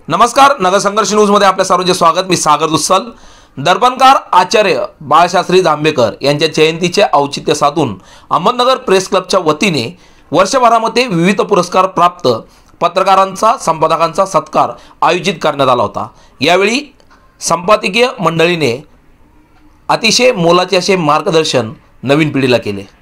नमस्कार, नगर संघर्ष न्यूजमध्ये आपल्या सर्वांचे स्वागत। मी सागर दुस्सल। दर्पणकार आचार्य बाळशास्त्री जांभेकर यांच्या जयंतीचे औचित्य साधून अहमदनगर प्रेस क्लबच्या वतीने वर्षभरामध्ये विविध पुरस्कार प्राप्त पत्रकारांचा संपादकांचा सत्कार आयोजित करण्यात आला होता। यावेळी संपादकीय मंडळीने अतिशय मोलाचे असे मार्गदर्शन नवीन पिढीला केले।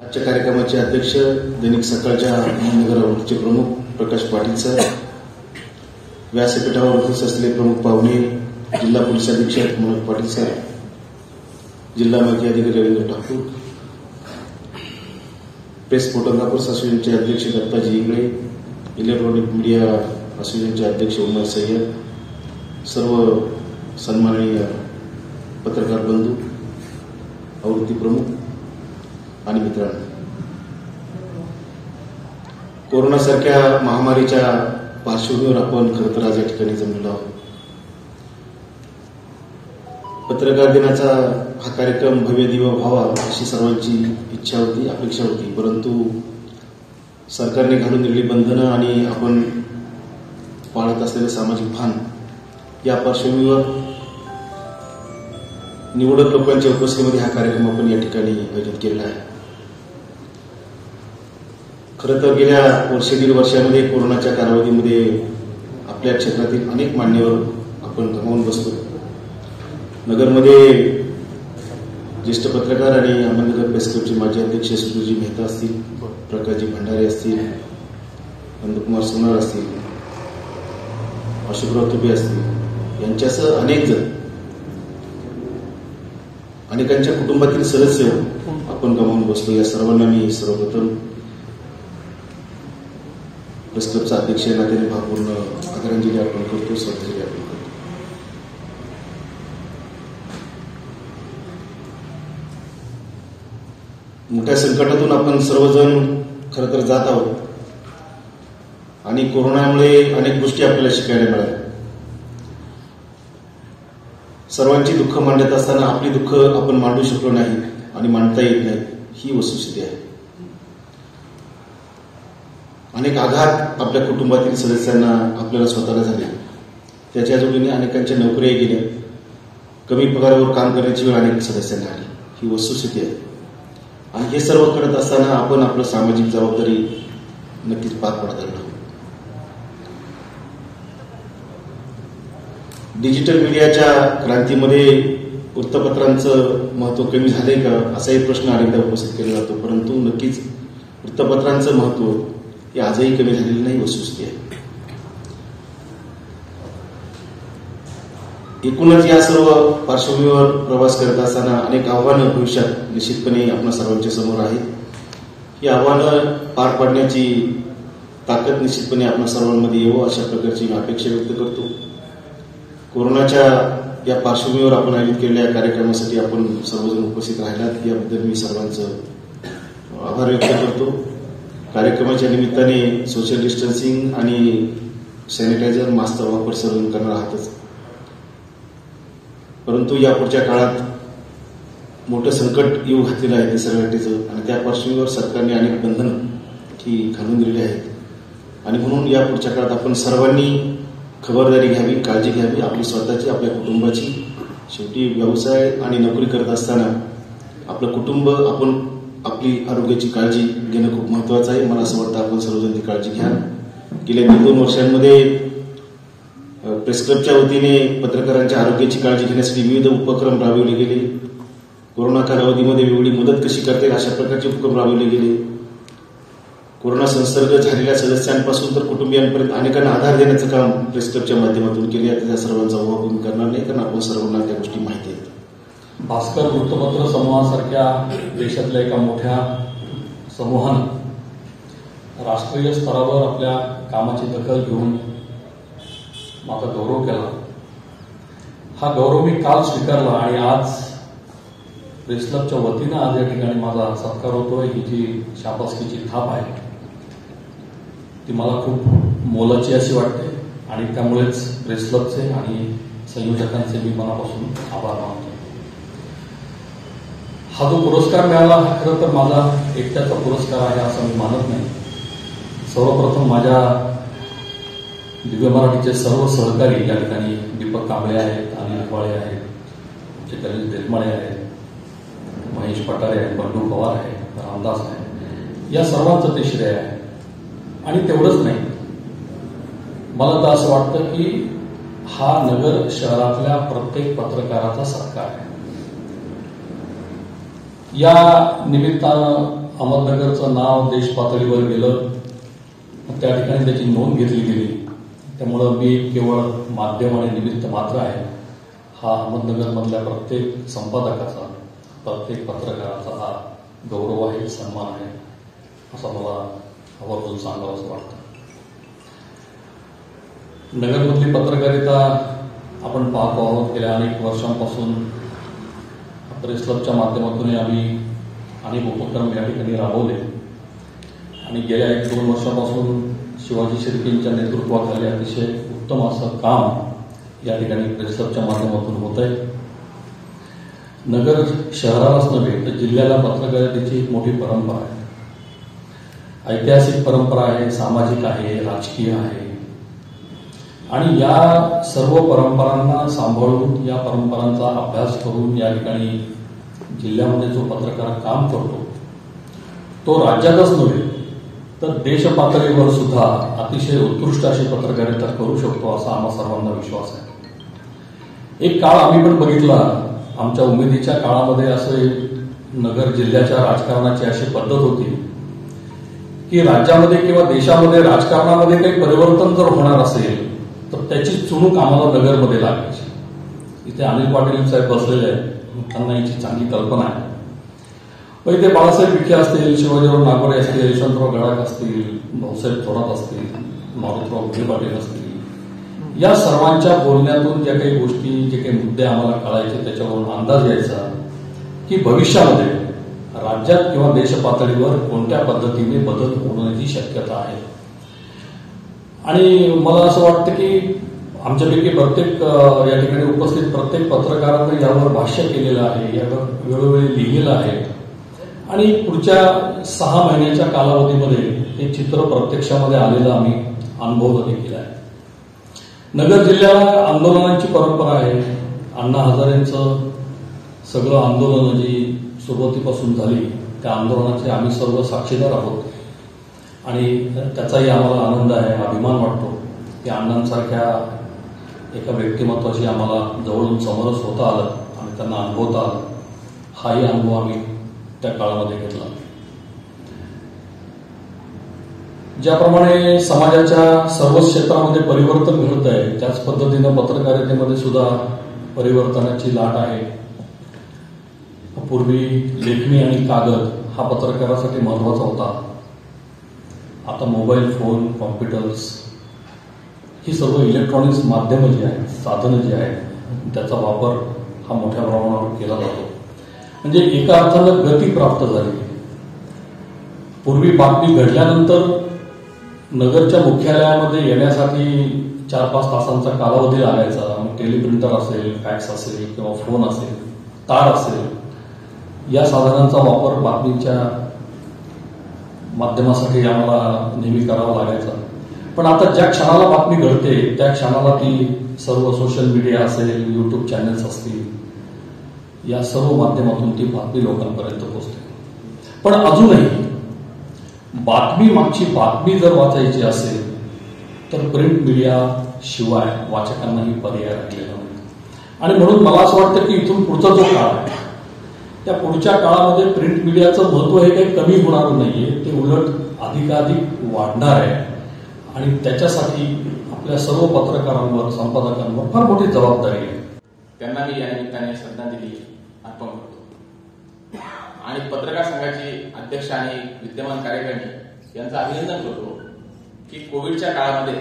आजच्या कार्यक्रमाचे अध्यक्ष दैनिक सकाळच्या अहमदनगर आवृत्तीचे प्रमुख प्रकाश पाटील सर, व्यासपीठावर उपस्थित असलेले प्रमुख पाहुणे जिल्हा पोलीस अधीक्षक मनोज पाटील सर, जिल्हा माहिती अधिकारी रवींद्र ठाकूर, प्रेस फोटोग्राफर्स असोसिएशनचे अध्यक्ष दत्ताजी इंगळे, इलेक्ट्रॉनिक मीडिया असोसिएशनचे अध्यक्ष उमर सय्यद, सर्व सन्माननीय पत्रकार बंधू, आवृत्ती प्रमुख आणि मित्रांनो, कोरोनासारख्या महामारीच्या पार्श्वभूमीवर आपण खरं तर आज या ठिकाणी जमलेलो आहोत। पत्रकार दिनाचा हा कार्यक्रम भव्य दिव्य व्हावा अशी सर्वांची इच्छा होती, अपेक्षा होती, परंतु सरकारने घालून दिलेली बंधनं आणि आपण पाळत असलेले सामाजिक भान या पार्श्वभूमीवर निवडक लोकांच्या उपस्थितीमध्ये हा कार्यक्रम आपण या ठिकाणी आयोजित केलेला आहे। खरं तर गेल्या दीड वर्षामध्ये कोरोनाच्या कालावधीमध्ये आपल्या क्षेत्रातील अनेक मान्यवर आपण गमावून बसतो। नगरमध्ये ज्येष्ठ पत्रकार आणि अहमदनगर प्रेस क्लबचे माजी अध्यक्ष सुधीरजी मेहता असतील, प्रकाशजी भंडारे असतील, नंदकुमार सोनार असतील, अशोकराव तुबे असतील, यांच्यासह अनेक जण, अनेकांच्या कुटुंबातील सदस्य आपण गमावून बसतो। या सर्वांना मी सर्वप्रथम प्रेस क्लबचा अध्यक्ष या नात्याने भावपूर्ण आदरांजली अर्पण करतो, श्रद्धांजली अर्पण करतो। मोठ्या संकटातून आपण सर्वजण खरं तर जात आहोत आणि कोरोनामुळे अनेक गोष्टी आपल्याला शिकायला मिळाल्या। सर्वांची दुःख मांडत असताना आपली दुःख आपण मांडू शकलो नाही आणि मांडता येत नाही, ही वस्तुस्थिती आहे। अनेक आघात आपल्या कुटुंबातील सदस्यांना आपल्याला स्वतःला झाले, त्याच्या जोडीने अनेकांच्या नोकऱ्या गेल्या, कमी पगारावर काम करण्याची वेळ अनेक सदस्यांना आली, ही वस्तुस्थिती आहे। आणि हे सर्व करत असताना आपण आपलं सामाजिक जबाबदारी नक्कीच पार पडत आलो। डिजिटल मीडियाच्या क्रांतीमध्ये वृत्तपत्रांचं महत्व कमी झालंय का असाही प्रश्न अनेकदा उपस्थित केला जातो, परंतु नक्कीच वृत्तपत्रांचं महत्व हे आजही कमी झालेलं नाही, वस्तुस्थिती आहे। एकूणच या सर्व पार्श्वभूमीवर प्रवास करत असताना अनेक आव्हानं भविष्यात निश्चितपणे आपल्या सर्वांच्या समोर आहेत। ही आव्हानं पार पाडण्याची ताकद निश्चितपणे आपल्या सर्वांमध्ये येवो अशा प्रकारची मी अपेक्षा व्यक्त करतो। कोरोनाच्या या पार्श्वभूमीवर आपण आयोजित केलेल्या कार्यक्रमासाठी आपण सर्वजण उपस्थित राहिलात याबद्दल मी सर्वांचं आभार व्यक्त करतो। कार्यक्रमाच्या निमित्ताने सोशल डिस्टन्सिंग आणि सॅनिटायझर, मास्कचा वापर सर्वजण करणार आहातच, परंतु या पुढच्या काळात मोठं संकट येऊ घातलेलं आहे निसर्गाचं आणि त्या पार्श्वभूमीवर सरकारने अनेक बंधनं ही घालून दिलेली आहेत आणि म्हणून या पुढच्या काळात आपण सर्वांनी खबरदारी घ्यावी, काळजी घ्यावी, आपली स्वतःची, आपल्या कुटुंबाची। शेवटी व्यवसाय आणि नोकरी करत असताना आपलं कुटुंब आपण आपली आरोग्याची काळजी घेणं खूप महत्त्वाचं आहे. मला असं वाटतं आपण सर्वजण ती काळजी घ्या. गेल्या 2 वर्षांमध्ये प्रेस क्लबच्या वतीने पत्रकारांच्या आरोग्याची काळजी घेण्यासाठी विविध उपक्रम राबवले गेले. कोरोना कालावधीमध्ये वेगळी मदत कशी करता येईल अशा प्रकारचे उपक्रम राबवले गेले. कोरोना संसर्ग झालेल्या सदस्यांपासून तर कुटुंबियांपर्यंत अनेकांना आधार देण्याचं काम प्रेस क्लबच्या माध्यमातून केले. त्या सर्वांचा उहापोह करणार नाही, कारण आपण सर्वांना त्या गोष्टी माहिती आहेत. भास्कर वृत्तपत्र समूहासारख्या देशातल्या एका मोठ्या समूहानं राष्ट्रीय स्तरावर आपल्या कामाची दखल घेऊन माझा गौरव केला. हा गौरव मी काल स्वीकारला आणि आज प्रेस क्लबच्या वतीनं आज या ठिकाणी माझा सत्कार होतोय. ही जी शाबासकीची थाप आहे ती मला खूप मोलाची अशी वाटते आणि त्यामुळेच प्रेस क्लबचे आणि संयोजकांचे मी मनापासून आभार मानतो. हा जो पुरस्कार मिळाला हा खरं तर माझा एकट्याचा पुरस्कार आहे असं मी मानत नाही. सर्वप्रथम माझ्या दिव्य मराठीचे सर्व सहकारी या ठिकाणी दीपक कांबळे आहेत, अनिल हिवाळे आहेत, गणेश देशमाळे आहेत, महेश पटारे आहेत, बंडू पवार आहे, रामदास आहे, या सर्वांचं ते श्रेय आहे. आणि तेवढंच नाही, मला तर असं वाटतं की हा नगर शहरातल्या प्रत्येक पत्रकाराचा सत्कार आहे. या निमित्तानं अहमदनगरचं नाव देश पातळीवर गेलं, त्या ठिकाणी त्याची नोंद घेतली गेली. त्यामुळं मी केवळ माध्यम आणि निमित्त मात्र आहे. हा अहमदनगरमधल्या प्रत्येक संपादकाचा, प्रत्येक पत्रकाराचा हा गौरव आहे, सन्मान आहे असं मला आवर्जून सांगावं असं वाटतं. नगरमधली पत्रकारिता आपण पाहतो आहोत. गेल्या अनेक वर्षांपासून प्रेस क्लबच्या माध्यमातून आम्ही अनेक उपक्रम या ठिकाणी राबवले आणि गेल्या 1-2 वर्षापासून शिवाजी शिर्केंच्या नेतृत्वाखाली अतिशय उत्तम असं काम या ठिकाणी प्रेस क्लबच्या माध्यमातून होत आहे. नगर शहरालाच नव्हे तर जिल्ह्याला पत्रकारितेची एक मोठी परंपरा आहे. ऐतिहासिक परंपरा आहे, सामाजिक आहे, राजकीय आहे आणि या सर्व परंपरांना सांभाळून, या परंपरांचा अभ्यास करून या ठिकाणी जिल्ह्यामध्ये जो पत्रकार काम करतो तो राज्यातच नव्हे तर देश पातळीवर सुद्धा अतिशय उत्कृष्ट अशी पत्रकारिता करू शकतो असा आम्हा सर्वांना विश्वास आहे. एक काळ आम्ही पण बघितला, आमच्या उमेदीच्या काळामध्ये असे नगर जिल्ह्याच्या राजकारणाची अशी पद्धत होती की राज्यामध्ये किंवा देशामध्ये राजकारणामध्ये काही परिवर्तन जर होणार असेल तर त्याची चुणूक आम्हाला नगरमध्ये लागायची. इथे अनिल पाटील साहेब बसलेले आहेत, त्यांना याची चांगली कल्पना आहे. पण ते बाळासाहेब विखे असतील, शिवाजीराव नागोरे असतील, यशवंतराव गडाख असतील, भाऊसाहेब थोरात असतील, मारुतराव विखे पाटील असतील, या सर्वांच्या बोलण्यातून ज्या काही गोष्टी, जे काही मुद्दे आम्हाला कळायचे त्याच्यावरून अंदाज यायचा की भविष्यामध्ये राज्यात किंवा देश पातळीवर कोणत्या पद्धतीने बदल होण्याची शक्यता आहे. आणि मला असं वाटतं की आमच्यापैकी प्रत्येक या ठिकाणी उपस्थित प्रत्येक पत्रकारांनी यावर भाष्य केलेलं आहे, यावर वेळोवेळी लिहिलेलं आहे आणि पुढच्या 6 महिन्याच्या कालावधीमध्ये हे चित्र प्रत्यक्षामध्ये आलेलं आम्ही अनुभवलं देखील आहे. नगर जिल्ह्याला आंदोलनाची परंपरा आहे. अण्णा हजारेंचं सगळं आंदोलन जी सुरुवातीपासून झाली त्या आंदोलनाचे आम्ही सर्व साक्षीदार आहोत आणि त्याचाही आम्हाला आनंद आहे, अभिमान वाटतो की अण्णांसारख्या एका व्यक्तिमत्वाशी आम्हाला जवळून समरस होता आलं आणि त्यांना अनुभवता आलं. हाही अनुभव आम्ही त्या काळामध्ये घेतला. ज्याप्रमाणे समाजाच्या सर्वच क्षेत्रामध्ये परिवर्तन घडत आहे त्याच पद्धतीनं पत्रकारितेमध्ये सुद्धा परिवर्तनाची लाट आहे. पूर्वी लेखणी आणि कागद हा पत्रकारासाठी महत्वाचा होता. आता मोबाईल फोन, कॉम्प्युटर्स ही सर्व इलेक्ट्रॉनिक्स माध्यमं जी आहेत, साधनं जी आहेत, त्याचा वापर हा मोठ्या प्रमाणावर केला जातो. म्हणजे एका अर्थानं गती प्राप्त झाली. पूर्वी बातमी घडल्यानंतर नगरच्या मुख्यालयामध्ये येण्यासाठी 4-5 तासांचा कालावधी लागायचा. मग टेलिप्रिंटर असेल, फॅक्स असेल किंवा फोन असेल, तार असेल, या साधनांचा वापर बातमीच्या माध्यमासाठी आम्हाला नेहमी करावा लागायचा. पण आता ज्या क्षणाला बातमी घडते त्या क्षणाला ती सर्व सोशल मीडिया असेल, युट्यूब चॅनल्स असतील, या सर्व माध्यमातून ती बातमी लोकांपर्यंत पोहोचते. पण अजूनही बातमी मागची बातमी जर वाचायची असेल तर प्रिंट मीडिया शिवाय वाचकांनाही पर्याय राहिलेला नाही. आणि म्हणून मला असं वाटतं की इथून पुढचा जो काळ आहे त्या पुढच्या काळामध्ये प्रिंट मीडियाचं महत्व हे काही कमी होणार नाहीये, ते उलट अधिकाधिक वाढणार आहे. आणि त्याच्यासाठी आपल्या सर्व पत्रकारांवर, संपादकांवर फार मोठी जबाबदारी आहे. त्यांना मी या निमित्ताने श्रद्धांजली अर्पण करतो. आणि पत्रकार संघाचे अध्यक्ष आणि विद्यमान कार्यकारिणी यांचं अभिनंदन करतो की कोविडच्या काळामध्ये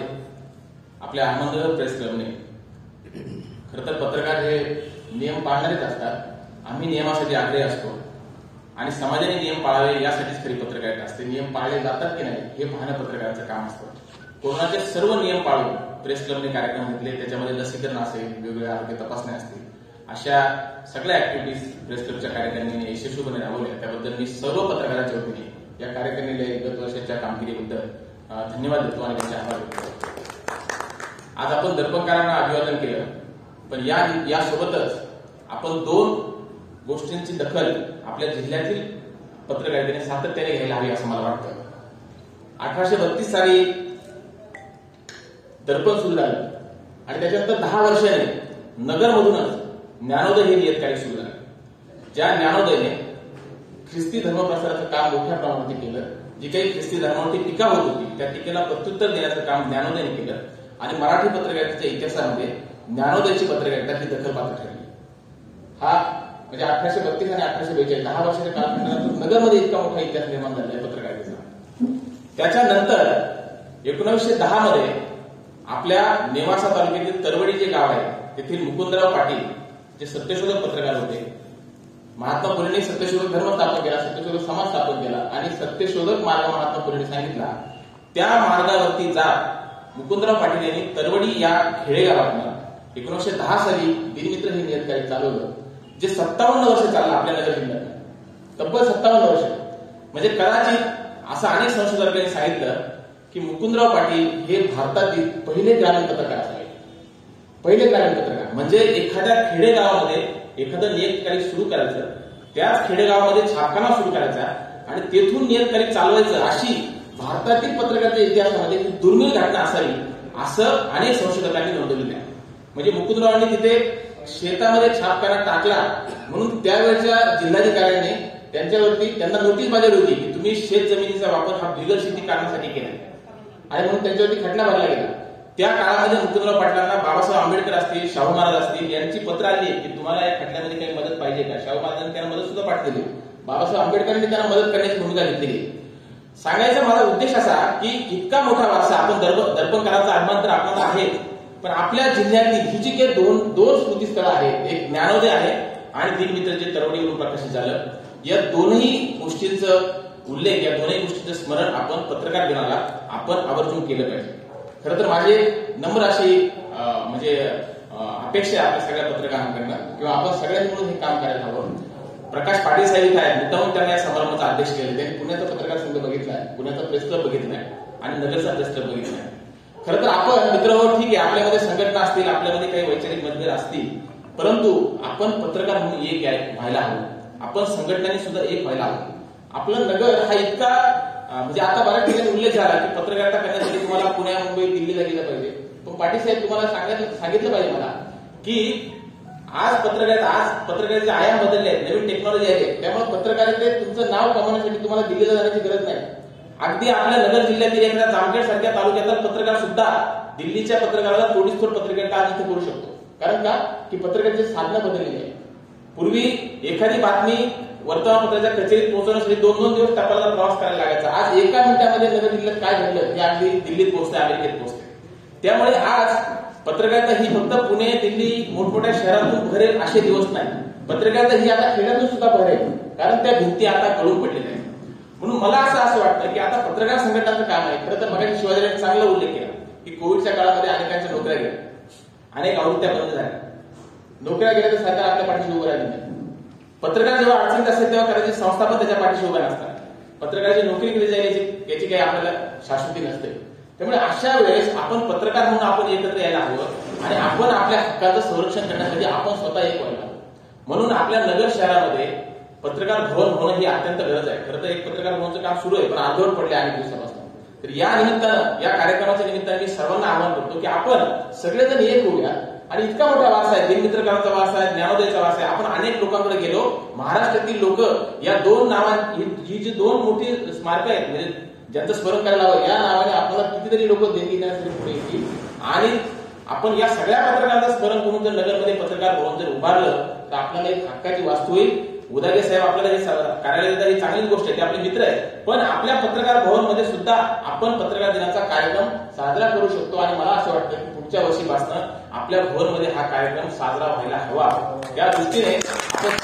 आपल्या अहमदनगर प्रेस क्लबने, खरं तर पत्रकार हे नियम पाळणारेच असतात, आम्ही नियमासाठी आग्रही असतो आणि समाजाने नियम पाळावे यासाठीच खरी पत्रकारिता असते. नियम पाळले जातात की नाही हे पाहणं पत्रकाराचं काम असतं. कोरोनाचे सर्व नियम पाळून प्रेस क्लबने कार्यक्रम घेतले, त्याच्यामध्ये लसीकरण असेल, वेगवेगळ्या आरोग्य तपासण्या असतील, अशा सगळ्या ऍक्टिव्हिटीज प्रेस क्लबच्या कार्यकारिणीने यशस्वीपणे राबवल्या. त्याबद्दल मी सर्व पत्रकारांच्या वतीने या कार्यकारिणीला गत वर्षाच्या कामगिरीबद्दल धन्यवाद देतो आणि त्यांचे आभार व्यक्त करतो. आज आपण दर्पणकारांना अभिवादन केलं, पण यासोबतच आपण 2 गोष्टींची दखल आपल्या जिल्ह्यातील पत्रकारितेने सातत्याने घ्यायला हवी असं मला वाटतं. 1832 साली दर्पण सुरू झालं आणि त्याच्यानंतर 10 वर्षांनी नगरमधूनच ज्ञानोदय हे नियतकालिक सुरू झालं. ज्या ज्ञानोदयने ख्रिस्ती धर्मप्रसाराचं काम मोठ्या प्रमाणात केलं. जी काही ख्रिस्ती धर्मावरती टीका होत होती त्या टीकेला प्रत्युत्तर देण्याचं काम ज्ञानोदयने केलं आणि मराठी पत्रकारितेच्या इतिहासामध्ये ज्ञानोदयची पत्रकारिता ही दखलपात्र ठरली. हा म्हणजे 1832 आणि 1842 10 वर्षाच्या कालखंडानंतर नगरमध्ये इतका मोठा इतिहास निर्माण झाला आहे पत्रकारितेचा. त्याच्यानंतर 1910 मध्ये आपल्या नेवासा तालुक्यातील तरवडी जे गाव आहे तेथील मुकुंदराव पाटील जे सत्यशोधक पत्रकार होते, महात्मा फुलेंनी सत्यशोधक धर्म स्थापन केला, सत्यशोधक समाज स्थापन केला आणि सत्यशोधक मार्ग महात्मा फुलेंनी सांगितला. त्या मार्गावरती जात मुकुंदराव पाटील यांनी तरवडी या खेडेगावातनं 1910 साली दिनमित्र हे नियतकालिक चालवलं, जे 57 वर्ष चाललं आपल्या नगर जिल्ह्यात. तब्बल 57 वर्ष. म्हणजे कदाचित असं अनेक संशोधकांनी सांगितलं की मुकुंदराव पाटील हे भारतातील पहिले ग्रामीण पत्रकार असावे. पहिले ग्रामीण पत्रकार म्हणजे एखाद्या खेडेगावामध्ये एखादं नियतकालिक सुरू करायचं, त्याच खेडेगावामध्ये छापखाना सुरू करायचा आणि तेथून नियतकालिक चालवायचं, अशी भारतातील पत्रकारितेच्या इतिहासामध्ये दुर्मिळ घटना असावी असं अनेक संशोधकांनी नोंदवलेलं आहे. म्हणजे मुकुंदरावांनी तिथे शेतामध्ये छापखाना टाकला म्हणून त्यावेळच्या जिल्हाधिकाऱ्यांनी त्यांना नोटीस बजावली होती की तुम्ही शेत जमिनीचा वापर हा बिगर शेती करण्यासाठी केला आणि म्हणून त्यांच्यावरती खटला भरला गेला. त्या काळामध्ये मुकुंदराव पाटलांना बाबासाहेब आंबेडकर असतील, शाहू महाराज असतील यांची पत्र आली की तुम्हाला या खटल्यामध्ये काही मदत पाहिजे का. शाहू महाराजांनी त्यांना मदत सुद्धा पाठवली. बाबासाहेब आंबेडकरांनी त्यांना मदत करण्याची भूमिका घेतलेली. सांगायचा माझा उद्देश असा की इतका मोठा वारसा आपण दर्पणकाराचा अभिमान तर आपल्याला आहे, पण आपल्या जिल्ह्यातली ही जी काही दोन स्मृतीस्थळं आहेत, एक ज्ञानोदय आहे आणि दिनमित्र जे तरवडीवरून प्रकाशित झालं, या दोन्ही गोष्टींचं उल्लेख, या दोन्ही गोष्टींचं स्मरण आपण पत्रकार दिनाला आपण आवर्जून केलं पाहिजे. खरं तर माझी नम्र अशी म्हणजे अपेक्षा आहे आपल्या सगळ्या पत्रकारांकडनं किंवा आपण सगळ्यांनी मिळून हे काम करायला हवं. प्रकाश पाटील साहेब इथे आहेत, मुद्दामून त्यांना या समारंभाचा अध्यक्ष केले. त्यांनी पुण्याचा पत्रकार संघ बघितलाय, पुण्याचा प्रेस क्लब बघितलाय आणि नगरचा प्रेस क्लब बघितलाय. खरं तर आपण मित्र ठीक आहे, आपल्यामध्ये संघटना असतील, आपल्यामध्ये काही वैचारिक मतभेद असतील, परंतु आपण पत्रकार म्हणून एक व्हायला हवं. आपण संघटनांनी सुद्धा एक व्हायला हवं. आपलं नगर हा इतका म्हणजे आता बऱ्याच ठिकाणी उल्लेख झाला की पत्रकारिता करण्यासाठी तुम्हाला पुण्या, मुंबई, दिल्लीला गेलं पाहिजे. पण पाटील साहेब तुम्हाला सांगितलं पाहिजे मला की आज पत्रकारितेचे आयाम बदलले आहेत, नवीन टेक्नॉलॉजी आहे, त्यामुळे पत्रकारितेत तुमचं नाव कमवण्यासाठी तुम्हाला दिल्लीला जाण्याची गरज नाही. अगदी आपल्या नगर जिल्ह्यातील एखाद्या जामखेड सारख्या तालुक्यातला पत्रकार सुद्धा दिल्लीच्या पत्रकाराला तोडीसतोड पत्रकारिता आज इथे करू शकतो. कारण का की पत्रकारितेची साधनं बदललेली आहे. पूर्वी एखादी बातमी वर्तमानपत्राच्या कचेरीत पोहोचवण्यासाठी 2-2 दिवस टपालाचा प्रवास करायला लागायचा. आज एका मिनिटामध्ये नगर जिल्ह्यात काय घडलं हे अगदी दिल्लीत पोहोचते, अमेरिकेत पोहोचते. त्यामुळे आज पत्रकारिता ही फक्त पुणे, दिल्ली, मोठमोठ्या शहरातून भरेल असे दिवस नाही. पत्रकारिता ही आता खेड्यातून सुद्धा भरेल, कारण त्या भिंती आता गळून पडलेल्या आहेत. म्हणून मला असं वाटतं की आता पत्रकार संघटनाचं काम आहे. खरं तर मगाशी शिवाजीरावांनी चांगला उल्लेख केला की कोविडच्या काळामध्ये अनेकांच्या नोकऱ्या गेल्या, अनेक आवृत्त्या बंद झाल्या. नोकऱ्या गेल्या तर सरकार आपल्या पाठीशी उभं राहिलं नाही. पत्रकार जेव्हा अडचणीत असेल तेव्हा करायची संस्था पण त्याच्या पाठीशी उभ्या नसतात. पत्रकाराची नोकरी केली जाईल याची काही आपल्याला शाश्वती नसते. त्यामुळे अशा वेळेस आपण पत्रकार म्हणून आपण एकत्र यायला हवं आणि आपण आपल्या हक्काचं संरक्षण करण्यासाठी आपण स्वतः एक व्हायला हवं. म्हणून आपल्या नगर शहरामध्ये पत्रकार भवन होणं ही अत्यंत गरज आहे. खरं तर एक पत्रकार भवनचं काम सुरू आहे, पण अर्धवट पडले अनेक दिवसापासून. तर या निमित्तानं, या कार्यक्रमाच्या निमित्तानं मी सर्वांना आवाहन करतो की आपण सगळेजण एक होऊया. आणि इतका मोठा वारसा आहे, दिनमित्रकारांचा वारसा आहे, ज्ञानोदयचा वारसा आहे. आपण अनेक लोकांकडे गेलो, महाराष्ट्रातील लोक या दोन ही जी दोन मोठी स्मारकं आहेत, म्हणजे ज्यांचं स्मरण करायला हवं, या नावाने आपल्याला कितीतरी लोक देणगी देण्यासाठी पुढे येतील. आणि आपण या सगळ्या पत्रकारांचं स्मरण करून जर नगरमध्ये पत्रकार भवन जर उभारलं तर आपल्याला एक हक्काची वास्तू होईल. उदागे साहेब आपल्याला हे कार्यालय देतात, ही चांगली गोष्ट आहे, ते आपले मित्र आहे. पण आपल्या पत्रकार भवन मध्ये सुद्धा आपण पत्रकार दिनाचा कार्यक्रम साजरा करू शकतो. आणि मला असं वाटतं की पुढच्या वर्षीपासून आपल्या भवन मध्ये हा कार्यक्रम साजरा व्हायला हवा. त्या दृष्टीने आपण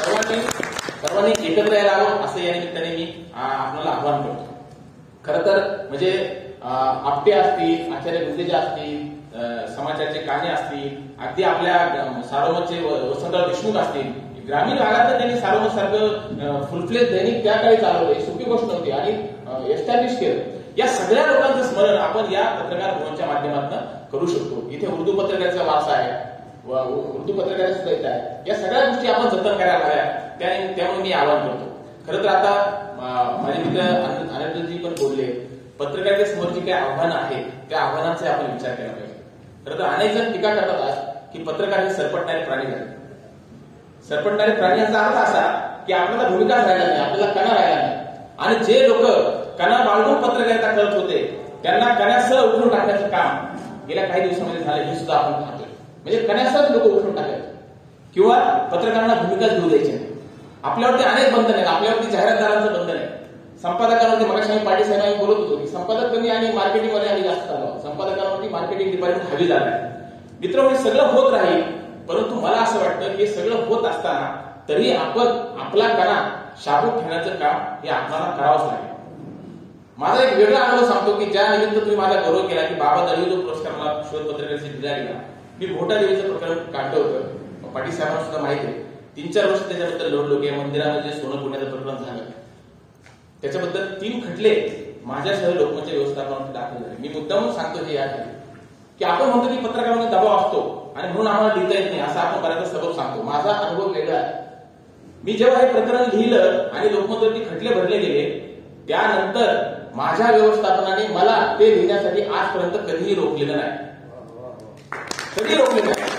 सर्वांनी एकत्र यायला हवं, असं या निमित्ताने मी आपल्याला आवाहन करतो. खरं तर म्हणजे आपटे असतील, आचार्य गुंदेजा असतील, समाजाचे काने असतील, अगदी आपल्या सारोमतचे वसंतराव देशमुख असतील, ग्रामीण भागात त्यांनी सारोमत सारखं फुलफ्लेज दैनिक त्या काळी चालवले, सोपी गोष्ट नव्हती, आणि एस्टॅब्लिश केलं. या सगळ्या लोकांचं स्मरण आपण या पत्रकार भवनच्या माध्यमातून करू शकतो. इथे उर्दू पत्रकारांचा वारसा आहे, उर्दू पत्रकार सुद्धा इथे आहे. या सगळ्या गोष्टी आपण जतन करायला हव्या. त्यामुळे मी आवाहन करतो. खरं तर आता माझे मित्र आनंदजी पण बोलले, पत्रकारिते समोर जी काही आव्हानं आहेत त्या आव्हानांचा आपण विचार केला पाहिजे. खरं तर अनेक जण टीका करतात आज की पत्रकार हे सरपटणारे प्राणी झाले. सरपटणारे प्राणी याचा अर्थ असा की आपल्याला भूमिकाच राहिला नाही, आपल्याला कणा राहिला नाही. आणि जे लोक कणा बाळगून पत्रकारिता करत होते त्यांना कण्यासह उठून टाकण्याचं काम गेल्या काही दिवसांमध्ये झालं, हे सुद्धा आपण पाहतोय. म्हणजे कण्यासह लोक उठून टाकायचे किंवा पत्रकारांना भूमिकाच घेऊ द्यायची नाही. आपल्यावरती अनेक बंधन आहेत, आपल्यावरती जाहिरातदारांचं बंधन आहे, संपादकांवरती. मगाशी आम्ही पाटील साहेबांनी बोलत होतो की संपादक कमी आणि मार्केटिंगमध्ये आम्ही जास्त झालो, संपादकांवरती मार्केटिंग डिपार्टमेंट हवी झालं आहे. मित्र, हे सगळं होत राहील, परंतु मला असं वाटतं की हे सगळं होत असताना तरी आपण आपला कणा शाबूत ठेवण्याचं काम हे आपल्याला करावंच लागेल. माझा एक वेगळा अनुभव सांगतो की ज्या निमित्त तुम्ही माझा गौरव केला की बाबा दळवी जो पुरस्कार मला शोध पत्रकारितेसाठी दिला गेला, मी मोठा देवीचं प्रकरण काढलं होतं. पाटील साहेबांना सुद्धा माहिती आहे, 3-4 वर्ष त्याच्याबद्दल लोडलो की मंदिरामध्ये सोनं पुण्याचं प्रकरण झालं, त्याच्याबद्दल 3 खटले माझ्यासह लोकमतच्या व्यवस्थापनामध्ये दाखल झाले. मी मुद्दामून सांगतो हे यासाठी की आपण म्हणतो की पत्रकारांमध्ये दबाव असतो आणि म्हणून आम्हाला लिहिता येत नाही, असं आपण बऱ्याचदा सबब सांगतो. माझा अनुभव वेगळा आहे. मी जेव्हा हे प्रकरण लिहिलं आणि लोकमतवरती खटले भरले गेले, त्यानंतर माझ्या व्यवस्थापनाने मला ते लिहिण्यासाठी आजपर्यंत कधीही रोखलेलं नाही, कधी रोखलेलं नाही.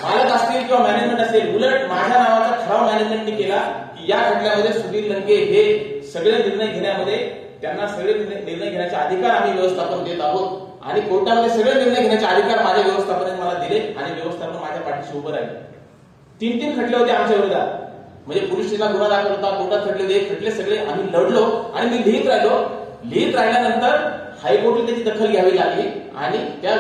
मालक असतील किंवा मॅनेजमेंट असेल, उलट माझ्या नावाचा ठराव मॅनेजमेंटने केला की या खटल्यामध्ये सुधीर लंके हे सगळे निर्णय घेण्यामध्ये, त्यांना सगळे निर्णय घेण्याचे अधिकार आम्ही व्यवस्थापन देत आहोत. आणि कोर्टामध्ये सगळे निर्णय घेण्याचे अधिकार माझ्या व्यवस्थापनाने मला दिले आणि व्यवस्थापन माझ्या पाठीशी उभं राहिले. 3 खटले होते आमच्या विरोधात, म्हणजे पोलीस स्टेशनला गुन्हा दाखल होता, कोर्टात खटले होते, खटले सगळे आम्ही लढलो आणि मी लिहित राहिलो. लिहित राहिल्यानंतर हायकोर्टाने त्याची दखल घ्यावी लागली आणि त्या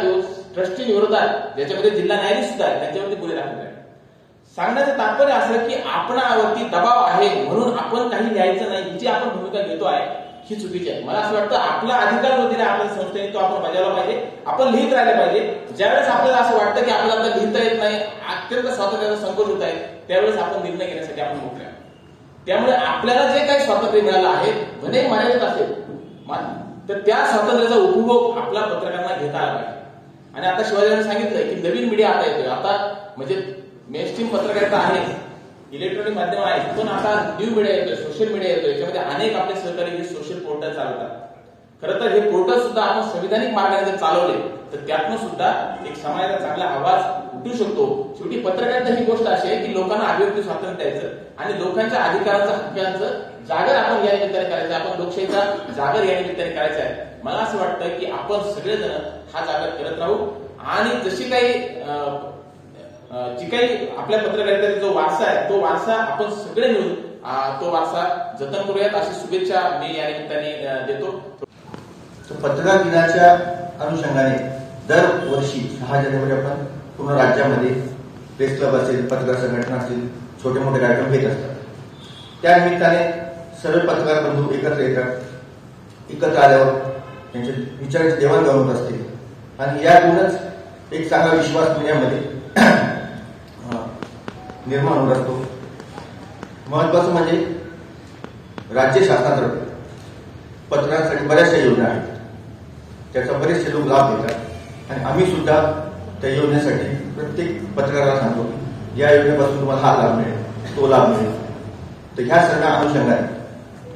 ट्रस्टी विरोधात, ज्याच्यामध्ये जिल्हा न्यायाधीश सुद्धा आहे, त्यांच्यावरती गुन्हे दाखल झाले. सांगण्याचं तात्पर्य असं की आपणावरती दबाव आहे म्हणून आपण काही लिहायचं नाही, ही जी आपण भूमिका घेतो आहे ही चुकीची आहे. मला असं वाटतं आपला अधिकार जो दिला आपल्या संस्थेने तो आपण बजावला पाहिजे, आपण लिहित राहिले पाहिजे. ज्यावेळेस आपल्याला असं वाटतं की आपल्याला आता लिहिता येत नाही, अत्यंत स्वातंत्र्याचा संकोच होत आहे, त्यावेळेस आपण निर्णय घेण्यासाठी आपण मोकळे आहोत. त्यामुळे आपल्याला जे काही स्वातंत्र्य मिळालं आहे, भले मर्यादित असेल, तर त्या स्वातंत्र्याचा उपभोग आपल्या पत्रकारांना घेता आला पाहिजे. आणि आता शिवाजींनी सांगितलंय की नवीन मीडिया आता येतोय, आता म्हणजे मेनस्ट्रीम पत्रकारिता आहे, इलेक्ट्रॉनिक माध्यम आहे, पण आता न्यू मीडिया येतोय, सोशल मीडिया येतोय. याच्यामध्ये अनेक आपले सहकारी हे सोशल पोर्टल चालवतात. खरं तर हे पोर्टल सुद्धा आपण संविधानिक मार्गाने जर चालवले तर त्यातून सुद्धा एक समाजाचा चांगला आवाज उठू शकतो. शेवटी पत्रकारिता ही गोष्ट अशी आहे की लोकांना अभिव्यक्ती स्वातंत्र्य द्यायचं आणि लोकांच्या अधिकारांचं, हक्कांचं जागर आपण या निमित्ताने करायचं, आपण लोकशाहीचा जागर या निमित्ताने करायचा आहे. मला असं वाटतं की आपण सगळेजण हा जागर करत राहू आणि जशी काही जी काही आपल्या पत्रकारितेचा जो वारसा आहे तो वारसा आपण सगळे मिळून तो वारसा जतन करूयात, अशी शुभेच्छा मी या निमित्ताने देतो. पत्रकार दिनाच्या अनुषंगाने दरवर्षी 6 जानेवारी आपण पूर्ण राज्यामध्ये प्रेस क्लब असेल, पत्रकार संघटना असतील, छोटे मोठे कार्यक्रम घेत असतात. त्या निमित्ताने सर्व पत्रकार बंधू एकत्र येतात. एकत्र आल्यावर त्यांच्या विचारांची देवाणघेवाण होत असते आणि यातूनच एक चांगला विश्वास दुनियामध्ये निर्माण होत असतो. महत्वाचं म्हणजे राज्य शासनातर्फे पत्रकारांसाठी बऱ्याचशा योजना आहेत, त्याचा बरेचसे लोक लाभ घेतात आणि आम्ही सुद्धा त्या योजनेसाठी प्रत्येक पत्रकाराला सांगतो की या योजनेपासून तुम्हाला हा लाभ मिळेल, तो लाभ मिळेल. तर ह्या सगळ्या अनुषंगाने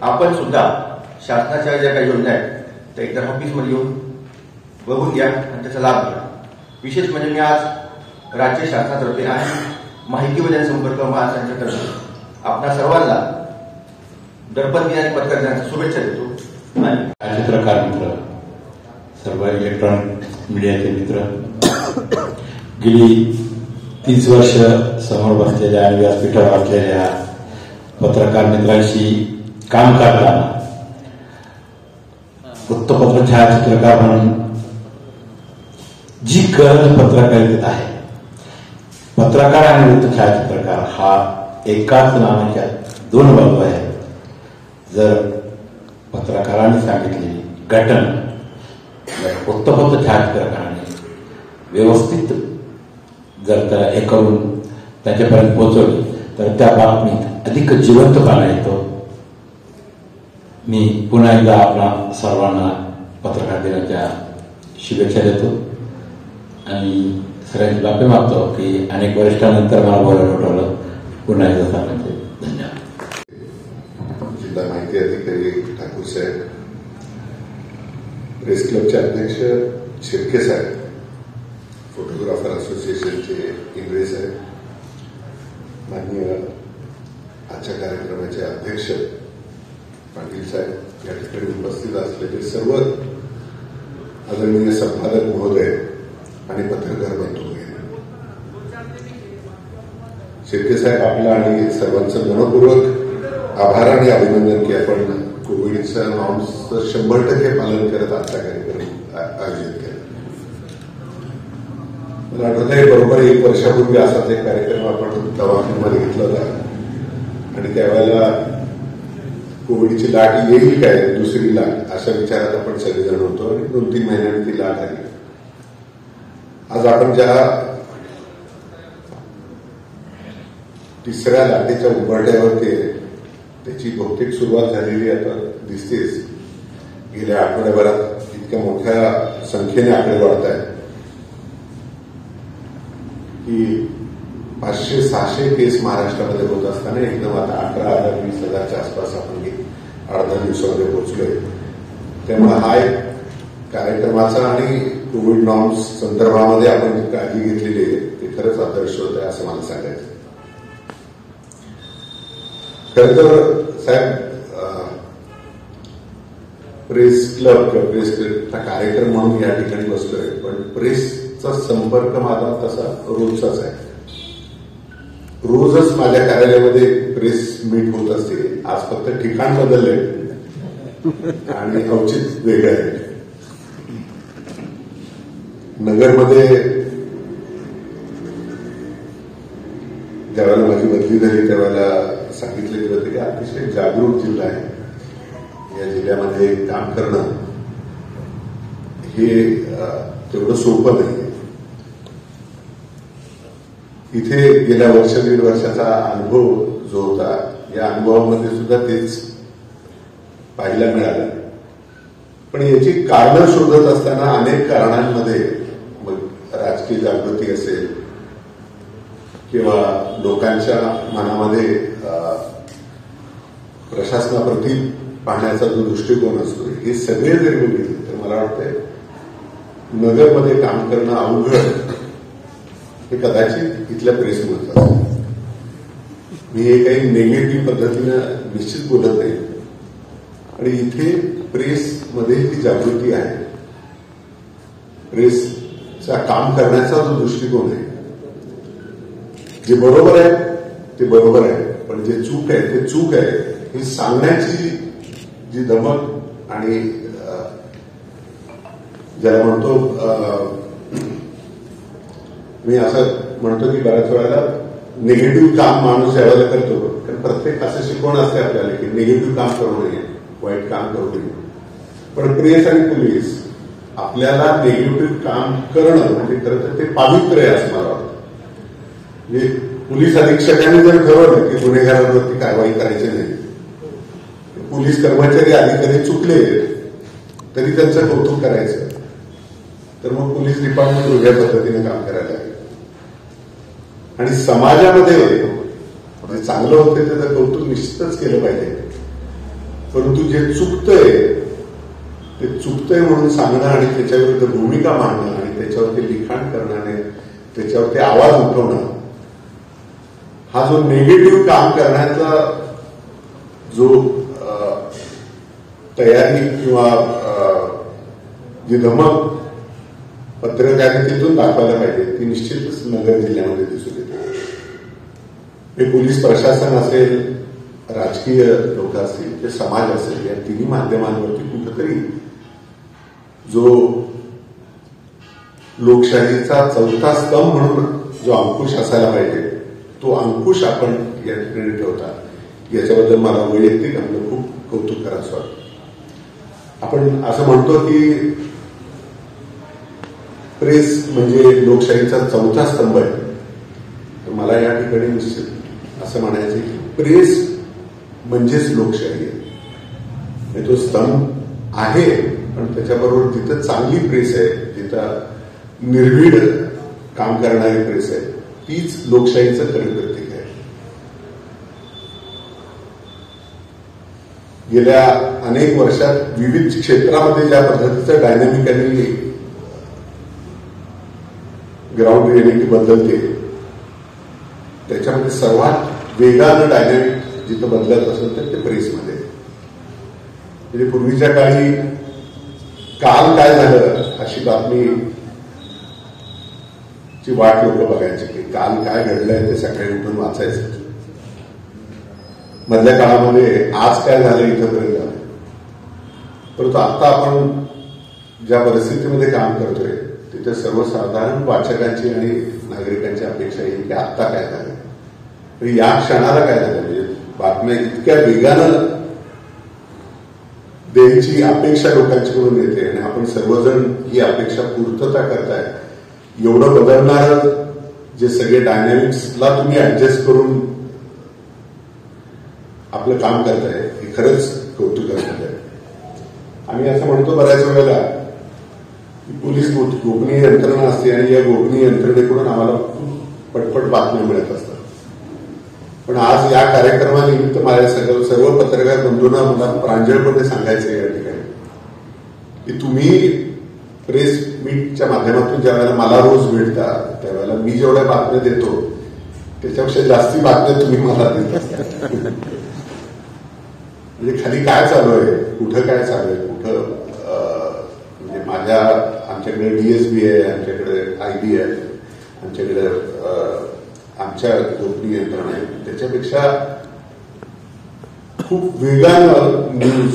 आपण सुद्धा शासनाच्या ज्या काही योजना आहेत त्या एकदा ऑफिसमध्ये येऊन बघून घ्या आणि त्याचा लाभ घ्या. विशेष म्हणजे मी आज राज्य शासनातर्फे आणि माहिती व जनसंपर्क महासंचालनातर्फे आपल्या सर्वांना दर्पण दिन आणि पत्रकार दिनाच्या शुभेच्छा देतो. आणि चित्रकार मित्र, सर्व इलेक्ट्रॉनिक मीडियाचे मित्र, गेली 30 वर्ष समोर बसलेल्या आणि व्यासपीठावर असलेल्या पत्रकार मित्रांशी काम करताना वृत्तपत्र छायाचित्रकार म्हणून जी गरज पत्रकारितेत आहे, पत्रकार आणि वृत्त छायाचित्रकार हा एकाच नाण्याच्या 2 बाजू आहेत. जर पत्रकारांनी सांगितलेली घटना वृत्तपत्र छायाचित्रकाराने व्यवस्थित जर त्याला हे करून त्याच्यापर्यंत पोहोचवली तर त्या बातमीत अधिक जिवंतपणा येतो. मी पुन्हा एकदा आपल्या सर्वांना पत्रकार दिनाच्या शुभेच्छा देतो आणि सगळ्यांची माफी मागतो की अनेक वर्षानंतर मला बोलायला उठवलं. पुन्हा एकदा सर्वांचे धन्यवाद. जिल्हा माहिती अधिकारी ठाकूर साहेब, प्रेस क्लबचे अध्यक्ष शिर्के साहेब, फोटोग्राफर असोसिएशनचे इंगळे साहेब, माननीय आजच्या कार्यक्रमाचे अध्यक्ष पाटील साहेब, या ठिकाणी उपस्थित असलेले सर्व आदरणीय संपादक महोदय आणि पत्रकार बंधू, शिर्के साहेब, आपला आणि सर्वांचं मनपूर्वक आभार आणि अभिनंदन की आपण कोविडच्या नॉर्म्सचं 100% पालन करत आजचा कार्यक्रम आयोजित केला. मला आठवत आहे बरोबर 1 वर्षापूर्वी असाच एक कार्यक्रम आपण दवाखान्यामध्ये घेतला होता आणि त्यावेळेला कोविडची लाट येईल काय, दुसरी लाट, अशा विचारात आपण सगळेजण होतो आणि 2-3 महिन्यांनी ती लाट आली. आज आपण ज्या तिसऱ्या लाटेच्या उंबरठ्यावरती त्याची बहुतेक सुरुवात झालेली आता दिसतेच. गेल्या आठवड्याभरात इतक्या मोठ्या संख्येने आकडे वाढत आहेत की 500-600 केस महाराष्ट्रामध्ये होत असताना एकदम आता 18,000-20,000च्या आसपास आपण 8-10 दिवसामध्ये पोहोचलोय. त्यामुळे हा एक कार्यक्रमाचा आणि कोविड नॉर्म्स संदर्भामध्ये आपण जी काळजी घेतलेली आहे ते खरंच आदर्श होत आहे असं मला सांगायचं. खरं तर साहेब, प्रेस क्लब किंवा प्रेस क्लबचा कार्यक्रम म्हणून या ठिकाणी बसलोय, पण प्रेसचा संपर्क माझा तसा रोजचाच आहे. रोजच माझ्या कार्यालयामध्ये प्रेस मीट होत असते. आज फक्त ठिकाण बदललंय आणि औचित्य वेगळं आहे. नगरमध्ये ज्यावेळेला माझी बदली झाली त्यावेळेला सांगितलं गेलं होतं की अतिशय जागरूक जिल्हा आहे. या जिल्ह्यामध्ये काम करणं हे तेवढं सोपं नाही. इथे गेल्या 1-1.5 वर्षाचा अनुभव जो होता, या अनुभवामध्ये सुद्धा तेच पाहायला मिळालं. पण याची कारणं शोधत असताना अनेक कारणांमध्ये मग राजकीय जागृती असेल किंवा लोकांच्या मनामध्ये प्रशासनाप्रती पाहण्याचा जो दृष्टिकोन असतो, हे सगळे जरी बघितले तर मला वाटतंय नगरमध्ये काम करणं अवघड हे कदाचित इथल्या प्रेसमुळेच असतं. मी हे काही निगेटिव्ह पद्धतीनं निश्चित बोलत नाही आणि इथे प्रेसमध्ये ही जागृती आहे. प्रेसचा काम करण्याचा जो दृष्टिकोन आहे, जे बरोबर आहे ते बरोबर आहे, पण जे चूक आहे ते चूक आहे हे सांगण्याची जी दमक आणि ज्याला म्हणतो, मी असं म्हणतो की बऱ्याच वेळेला निगेटिव्ह काम माणूस यावेळेला करतो, कारण प्रत्येक असं शिकवण असते आपल्याला की निगेटिव्ह काम करू नये, वाईट काम करू नये. पण प्रेस आणि पोलीस आपल्याला निगेटिव्ह काम करणं म्हणजे खरं तर ते पावित्र्य आहे असं मला वाटतं. म्हणजे पोलीस अधीक्षकांनी जर ठरवलं की गुन्हेगारांवरती कारवाई करायची नाही, पोलीस कर्मचारी अधिकारी चुकले तरी त्यांचं कौतुक करायचं, तर मग पोलीस डिपार्टमेंट वेगळ्या पद्धतीने काम करायला लागेल. आणि समाजामध्ये जे चांगलं होतं त्याचं कौतुक निश्चितच केलं पाहिजे, परंतु जे चुकतंय ते चुकतंय म्हणून सांगणं आणि त्याच्याविरुद्ध भूमिका मांडणं आणि त्याच्यावरती लिखाण करणं आणि त्याच्यावरती आवाज उठवणं, हा जो निगेटिव्ह काम करण्याचा जो तयारी किंवा जी धमक पत्रकारितेतून दाखवायला पाहिजे ती निश्चितच नगर जिल्ह्यामध्ये दिसून येते. हे पोलीस प्रशासन असेल, राजकीय लोक असतील, ते समाज असेल, या तिन्ही माध्यमांवरती कुठेतरी जो लोकशाहीचा चौथा स्तंभ म्हणून जो अंकुश असायला पाहिजे तो अंकुश आपण या ठिकाणी ठेवता, याच्याबद्दल मला वैयक्तिक आपलं खूप कौतुक करायचं वाटतं. आपण असं म्हणतो की प्रेस म्हणजे लोकशाहीचा चौथा स्तंभ आहे, तर मला या ठिकाणी निश्चित असं म्हणायचं की प्रेस म्हणजेच लोकशाही आहे. तो स्तंभ आहे, पण त्याच्याबरोबर जिथं चांगली प्रेस आहे, जिथं निर्भीड काम करणारी प्रेस आहे, तीच लोकशाहीचं खरं प्रतीक आहे. गेल्या अनेक वर्षात विविध क्षेत्रामध्ये ज्या पद्धतीचं डायनॅमिकली ग्राउंड रिअलिटी बदलते, त्याच्यामध्ये सर्वात वेगानं डायनॅमिक जिथं बदलत असेल तर ते प्रेसमध्ये. म्हणजे पूर्वीच्या काळी काल काय झालं अशी बातमी ची वाट लोक बघायची की काल काय घडलंय ते सकाळी उठून वाचायचं. मधल्या काळामध्ये आज काय झालं इथंपर्यंत झालं. परंतु आता आपण ज्या परिस्थितीमध्ये काम करतोय तिथे सर्वसाधारण वाचकांची आणि नागरिकांची अपेक्षा येईल की आत्ता काय झालं, या क्षणाला काय झालं. म्हणजे बातम्या इतक्या वेगानं द्यायची अपेक्षा लोकांच्याकडून येते आणि आपण सर्वजण ही अपेक्षा पूर्तता करताय. एवढं बदलणार जे सगळे डायनॅमिक्सला तुम्ही ऍडजस्ट करून आपलं काम करताय हे खरंच कौतुकास्पद आहे. आम्ही असं म्हणतो बऱ्याच वेळेला पोलीस गोपनीय यंत्रणा असते आणि या गोपनीय यंत्रणेकडून आम्हाला पटपट बातम्या मिळत असतात. पण आज या कार्यक्रमानिमित्त माझ्या सर्व पत्रकार बंधूंना मला प्रांजळपणे सांगायचं या ठिकाणी की तुम्ही प्रेस मीटच्या माध्यमातून ज्या वेळेला मला रोज भेटता त्यावेळेला मी जेवढ्या बातम्या देतो त्याच्यापेक्षा जास्ती बातम्या तुम्ही मला देता. म्हणजे खाली काय चालू आहे, कुठं काय चालू आहे, कुठं म्हणजे आमच्याकडे डीएसबी आहे, आमच्याकडे आयबी आहे, आमच्याकडे आमच्या गोपनीय यंत्रणा आहे, त्याच्यापेक्षा खूप वेगानं न्यूज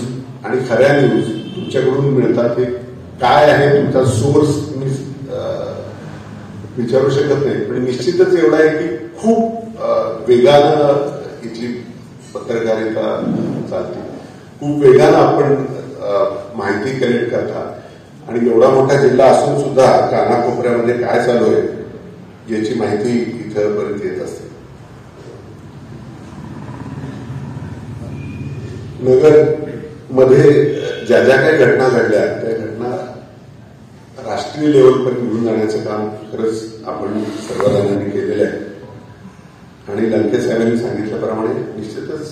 आणि खऱ्या न्यूज तुमच्याकडून मिळतात. हे काय आहे तुमचा सोर्स मी विचारू शकत नाही, पण निश्चितच एवढा आहे की खूप वेगानं इथली पत्रकारिता चालते. खूप वेगानं आपण माहिती कलेक्ट करता आणि एवढा मोठा जिल्हा असून सुद्धा कानाकोपऱ्यामध्ये काय चालू आहे याची माहिती इथपर्यंत येत असते. नगर मध्ये ज्या ज्या काही घटना घडल्या त्या घटना राष्ट्रीय लेवलपर्यंत घेऊन जाण्याचं काम खरंच आपण सर्वजणांनी केलेलं आहे. आणि लंके साहेबांनी सांगितल्याप्रमाणे निश्चितच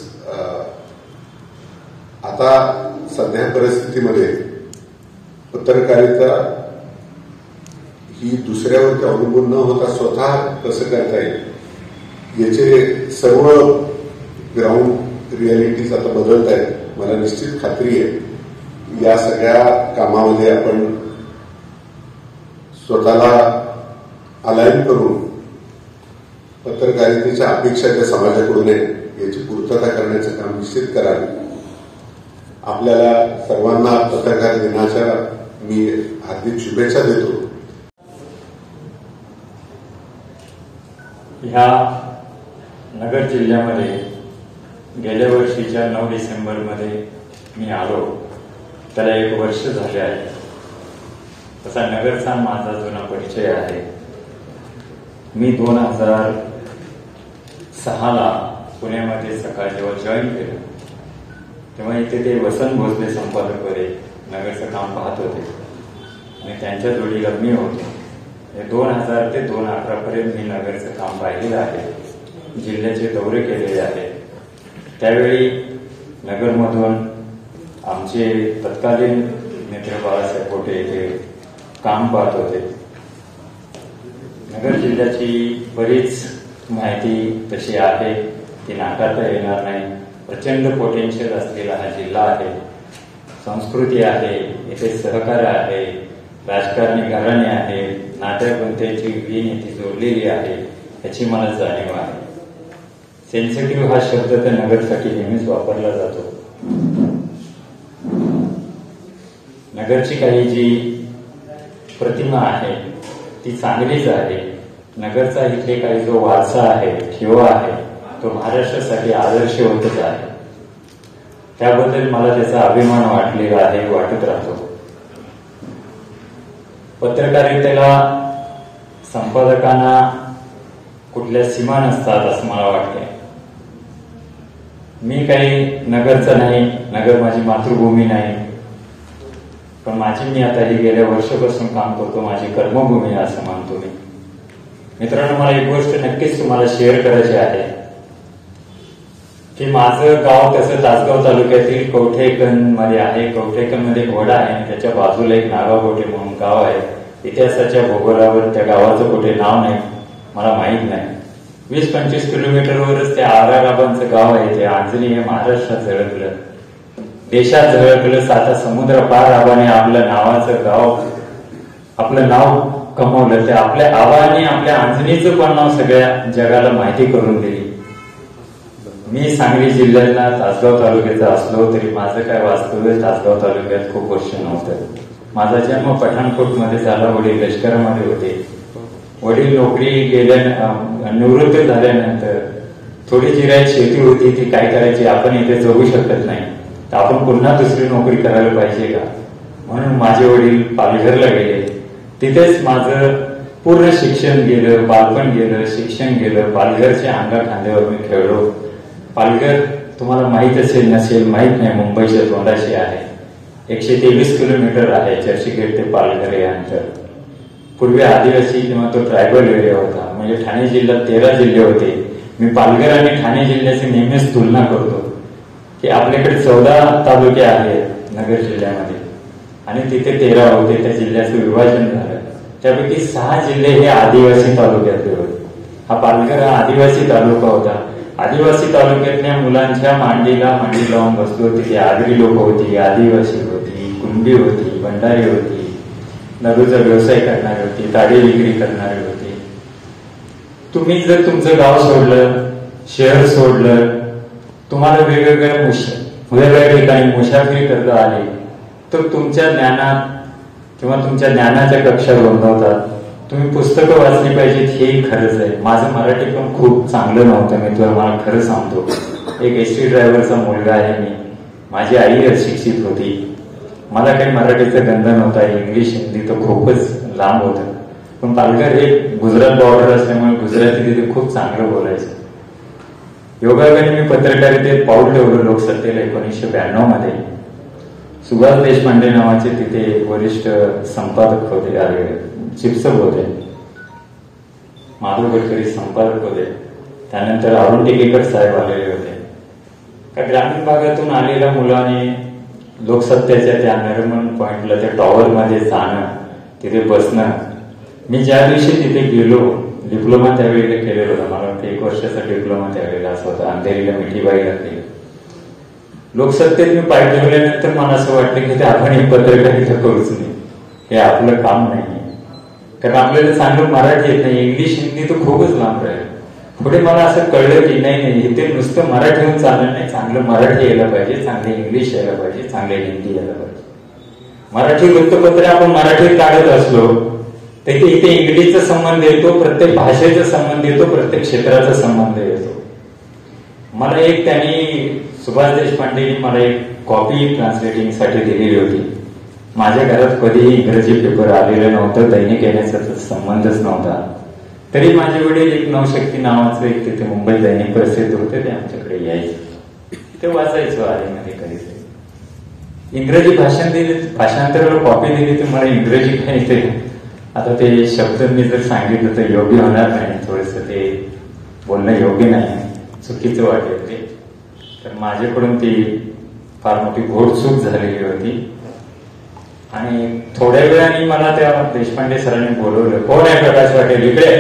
आता सध्या परिस्थितीमध्ये पत्रकारिता ही दुसऱ्यावरती अवलंबून न होता स्वतः कसं करता येईल याचे सर्व ग्राउंड रिअलिटीज आता बदलत आहेत. मला निश्चित खात्री आहे या सगळ्या कामामध्ये आपण स्वतःला अलाइन करून पत्रकारितेच्या अपेक्षा ज्या समाजाकडून आहे याची पूर्तता करण्याचं काम निश्चित कराल. आपल्याला सर्वांना पत्रकार दिनाच्या मी हार्दिक शुभेच्छा देतो. ह्या नगर जिल्ह्यामध्ये गेल्या वर्षीच्या 9 डिसेंबरमध्ये मी आलो, त्याला 1 वर्ष झाले आहे. तसा नगरचा माझा जुना परिचय आहे. मी 2006ला पुण्यामध्ये सकाळ जेव्हा जॉईन केलं तेव्हा इथे ते वसंत भोसले संपादक वगैरे नगरचं काम पाहत होते आणि त्यांच्या जोडीला मी होते. 2000 ते 2011 पर्यंत मी नगरचं काम पाहिलेलं आहे. जिल्ह्याचे दौरे केलेले आहेत. त्यावेळी नगरमधून आमचे तत्कालीन नेते बाळासाहेब पोटे येथे काम पाहत होते. नगर जिल्ह्याची बरीच माहिती तशी आहे, ती नाकारता येणार नाही. प्रचंड पोटेन्शियल असलेला हा जिल्हा आहे. संस्कृती आहे, येथे सहकार्य आहे, राजकारणी घराणे आहे, नाट्यपंथाची वीण येथे जोडलेली आहे, याची मला जाणीव आहे. सेन्सिटिव्ह हा शब्द तर नगरसाठी नेहमीच वापरला जातो. नगरची काही जी प्रतिमा आहे ती चांगलीच आहे. नगरचा इथे काही जो वारसा आहे, ठेवा आहे, तो महाराष्ट्रासाठी आदर्शवतच आहे. त्याबद्दल मला त्याचा अभिमान वाटलेला आहे, वाटत राहतो. पत्रकारितेला संपादकांना कुठल्या सीमा नसतात असं मला वाटते. मी काही नगरचा नाही, नगर माझी मातृभूमी नाही, पण मी आता ही गेल्या वर्षापासून काम करतो, माझी कर्मभूमी आहे असं मानतो मी. मित्रांनो, मला एक गोष्ट नक्कीच तुम्हाला शेअर करायची आहे की माझं गाव तसं तासगाव तालुक्यातील कवठेकण मध्ये आहे. कवठेकण मध्ये एक वडा आहे, त्याच्या बाजूला एक नागावकोटे म्हणून गाव आहे. इतिहासाच्या भूगोलावर त्या गावाचं कुठे नाव नाही, मला माहीत नाही. 20-25 किलोमीटरवरच ते आराराबांचं गाव आहे. ते आंजणी हे महाराष्ट्रात झळकलं, देशात झळकलं. साता समुद्र पार आबाने आपलं नावाचं गाव, आपलं नाव कमवलं. ते आपल्या आबाने आपल्या आंजणीचं पण नाव सगळ्या जगाला माहिती करून दिली. मी सांगली जिल्ह्यातला तासगाव तालुक्याचा असलो तरी माझं काय वास्तव्य तासगाव तालुक्यात खूप वर्ष नव्हतं. माझा जन्म पठाणकोटमध्ये झाला. वडील लष्करामध्ये होते. वडील नोकरी निवृत्त झाल्यानंतर थोडी जिरायत शेती होती, ती काय करायची, आपण इथे जगू शकत नाही, तर आपण पुन्हा दुसरी नोकरी करायला पाहिजे का, म्हणून माझे वडील पालघरला गेले. तिथेच माझं पूर्ण शिक्षण गेलं, बालपण गेलं, शिक्षण गेलं. पालघरच्या अंगा खांद्यावर मी खेळलो. पालघर तुम्हाला माहित असेल नसेल माहित नाही, मुंबईच्या तोंडाशी आहे. 123 किलोमीटर आहे चर्चगेट ते पालघर हे अंतर. पूर्वी आदिवासी किंवा तो ट्रायबल एरिया होता. म्हणजे ठाणे जिल्ह्यात 13 जिल्हे होते. मी पालघर आणि ठाणे जिल्ह्याची नेहमीच तुलना करतो की आपल्याकडे 14 तालुके आहेत नगर जिल्ह्यामध्ये आणि तिथे 13 होते. त्या जिल्ह्याचं विभाजन झालं. त्यापैकी 6 जिल्हे हे आदिवासी तालुक्यातले होते. हा पालघर हा आदिवासी तालुका होता. आदिवासी तालुक्यातल्या मुलांच्या मांडीला मांडी लावून बसलो. तिथे आगरी लोक होती, आदिवासी होती, कुणबी होती, भंडारी होती, नरूचा व्यवसाय करणारी होती, ताडी विक्री करणारी होती. तुम्ही जर तुमचं गाव सोडलं, शहर सोडलं, तुम्हाला वेगवेगळ्या ठिकाणी मुसाफिरी करता आली तर तुमच्या ज्ञानात किंवा तुमच्या ज्ञानाच्या कक्षा रुंदावतात. तुम्ही पुस्तकं वाचली पाहिजेत, हेही खरंच आहे. माझं मराठी पण खूप चांगलं नव्हतं, मी तुला मला खरं सांगतो. एक एसटी ड्रायव्हरचा मुलगा आहे मी. माझी आई अशिक्षित होती. मला काही मराठीचा गंध नव्हता. इंग्लिश हिंदी तर खूपच लांब होतं. पण पालघर हे गुजरात बॉर्डर असल्यामुळे गुजराती तिथे खूप चांगलं बोलायचं. योगायोगाने मी पत्रकारितेत पाऊल ठेवलं लोकसत्तेला 1992 मध्ये. सुभाष देशपांडे नावाचे तिथे वरिष्ठ संपादक होते, चिप्सक होते. माधव गडकरी संपादक होते. त्यानंतर अरुण टिकेकर साहेब आलेले होते. का ग्रामीण भागातून आलेल्या मुलाने लोकसत्तेच्या त्या नरमन पॉइंटला त्या टॉवर मध्ये जाणं, तिथे बसणं. मी ज्या दिवशी तिथे गेलो, डिप्लोमा त्यावेळेला केलेला होता. मला वाटतं 1 वर्षाचा डिप्लोमा त्यावेळेला असं होता. अंधेरीला मिठीबाईला केलं. लोकसत्तेत मी पाय ठेवल्यानंतर मला असं वाटलं की ते आपण एक पत्रकारिता करूच नाही, हे आपलं काम नाही. कारण आपल्याला चांगलं मराठी येत नाही, इंग्लिश हिंदी तर खूपच लांब राहील. पुढे मला असं कळलं की नाही, इथे नुसतं मराठी होऊन चाललं नाही, चांगलं मराठी यायला पाहिजे, चांगले इंग्लिश यायला पाहिजे, चांगले हिंदी यायला पाहिजे. मराठी वृत्तपत्रे आपण मराठीत काढत असलो तर इथे इंग्लिशचा संबंध येतो, प्रत्येक भाषेचा संबंध येतो, प्रत्येक क्षेत्राचा संबंध येतो. मला एक त्यांनी सुभाष देशपांडेंनी मला एक कॉपी ट्रान्सलेटिंग साठी दिलेली होती. माझ्या घरात कधीही इंग्रजी पेपर आलेलं नव्हतं, दैनिक येण्याचा संबंधच नव्हता. तरी माझे वडील एक नवशक्ती नावाचं एक तिथे मुंबई दैनिक प्रसिद्ध होते, ते आमच्याकडे यायचे. ते वाचायचो आधीमध्ये कधीतरी. इंग्रजी भाषांतराला कॉपी दिली तर मला इंग्रजी काय येते, आता ते शब्द मी जर सांगितलं तर योग्य होणार नाही. थोडस ते बोलणं योग्य नाही, चुकीचं वाटेल ते. तर माझ्याकडून ती फार मोठी घोडचूक झालेली होती. आणि थोड्या वेळाने मला त्या देशपांडे सरांनी बोलवलं. कोण आहे प्रकाश पाटील, इकडे.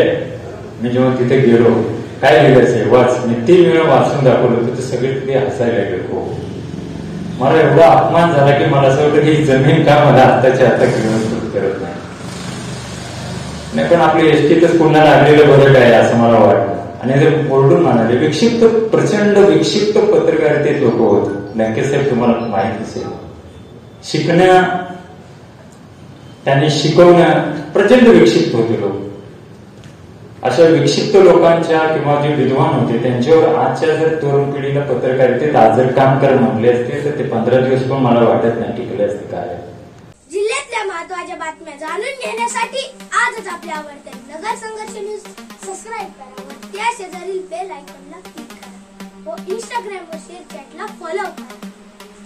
मी जेव्हा तिथे गेलो, काय लिहिलं असेल वाच. मी 3 वेळा वाचून दाखवलं होतं, तर सगळे तिथे हसायला गेलो. मला एवढा अपमान झाला की मला असं वाटतं ही जमीन का मला आताच्या आता घेऊन सुरू करत नाही. पण आपली एसटीतच पुन्हा लागलेलं बरं काय असं मला वाटतं. आणि जर बोलून म्हणाले विक्षिप्त, प्रचंड विक्षिप्त पत्रकारितेत लोक होते. लंकेसाहेब तुम्हाला माहित असेल, शिकण्या त्यांनी शिकवणं प्रचंड विक्षिप्त होते लोक. अशा विक्षिप्त लोकांच्या किंवा जे विद्वान होते त्यांच्यावर आजच्या जर तरुण पिढीला पत्रकारितेत आज जर काम कर म्हणले असते तर ते 15 दिवस पण मला वाटत नाही टिकले असते. काय जिल्ह्यातल्या महत्त्वाच्या बातम्या जाणून घेण्यासाठी आजच आपल्या आवडत्या नगर संघर्ष न्यूज सबस्क्राईब करा व त्या शेजारील बेल आयकॉनला क्लिक करा व इंस्टाग्राम व शेअरचॅटला फॉलो करा.